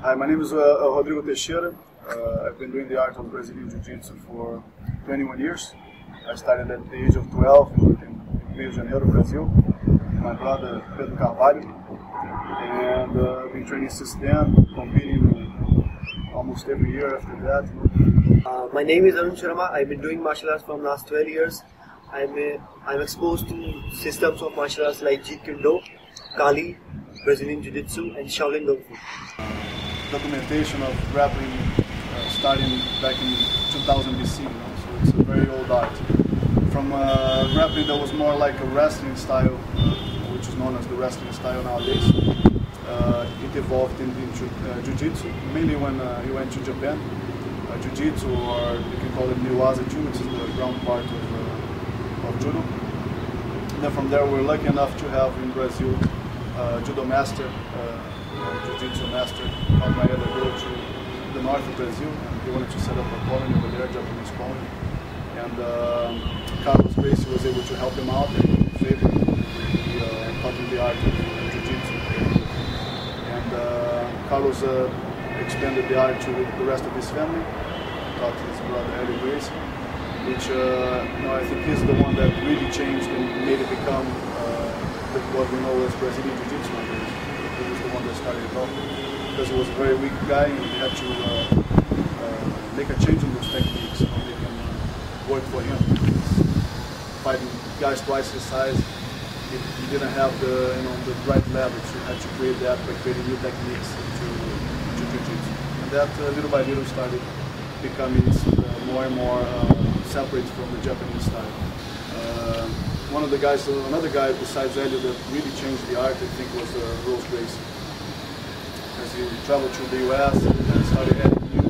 Hi, my name is Rodrigo Teixeira. I've been doing the art of Brazilian Jiu-jitsu for 21 years. I started at the age of 12 in Rio de Janeiro, Brazil. My brother Pedro Carvalho, and I've been training since then, competing almost every year after that. My name is Arun Sharma. I've been doing martial arts from last 12 years. I'm exposed to systems of martial arts like Jeet Kune Do, Kali, Brazilian Jiu-jitsu, and Shaolin Kung Fu. Documentation of grappling starting back in 2000 BC, so it's a very old art. From grappling that was more like a wrestling style, which is known as the wrestling style nowadays, it evolved into Jiu-jitsu, mainly when you went to Japan. Jiu-jitsu, or you can call it Niwaza-Ju, which is the ground part of Judo. And then from there, we're lucky enough to have in Brazil Judo master, Jiu-jitsu master, called my other go to the north of Brazil, and he wanted to set up a colony over there, Japanese colony. And Carlos Gracie was able to help him out and favor him. He taught him the art of Jiu-jitsu. And Carlos expanded the art to the rest of his family, taught his brother Eli Gracie, which I think he's the one that really changed and made it become what we know as Brazilian Jiu-jitsu nowadays. He was the one that started it off, because he was a very weak guy and he had to make a change in those techniques so they can work for him. Fighting guys twice his size, he didn't have the right leverage. He had to create that by creating new techniques to Jiu-jitsu. And that little by little started becoming more and more separate from the Japanese style. Another guy besides Elio that really changed the art, I think, was Rose Gracie. As he traveled through the US and started adding new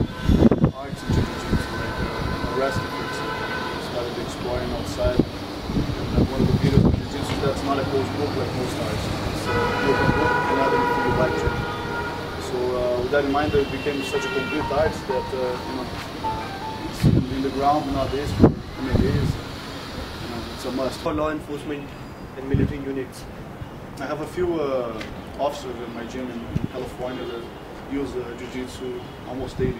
arts into Jiu-jitsu, like wrestling, for example. He started exploring outside. And one of the beauties of Jiu-jitsu is that it's not a closed book like most arts. It's an open book, you can add anything you like to it. So with that in mind, it became such a complete art that it's in the ground nowadays for many days. It's a must. For law enforcement and military units, I have a few officers in my gym in California that use Jiu-Jitsu almost daily.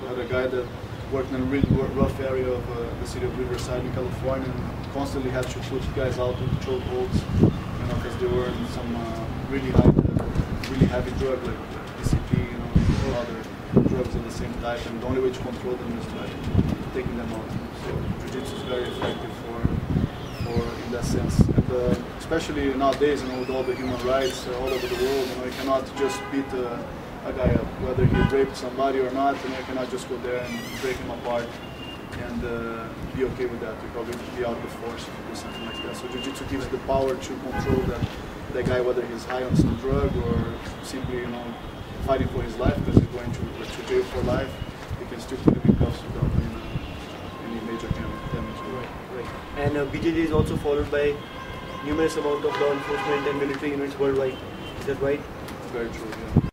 I had a guy that worked in a really rough area of the city of Riverside in California and constantly had to put guys out with chokeholds, because they were in some really heavy drug like PCP, or other drugs of the same type, and the only way to control them is by taking them out. So Jiu-Jitsu is very effective in that sense, and especially nowadays, with all the human rights all over the world, you cannot just beat a guy up, whether he raped somebody or not. You cannot just go there and break him apart and be okay with that. You probably be out of the force if you do something like that. So Jiu-Jitsu gives the power to control that guy, whether he's high on some drug or simply fighting for his life, because he's going to jail for life. He can still put him in cuffs without any major damage. Right. And BJJ is also followed by numerous amount of law enforcement and military units worldwide. Is that right? Very true, yeah.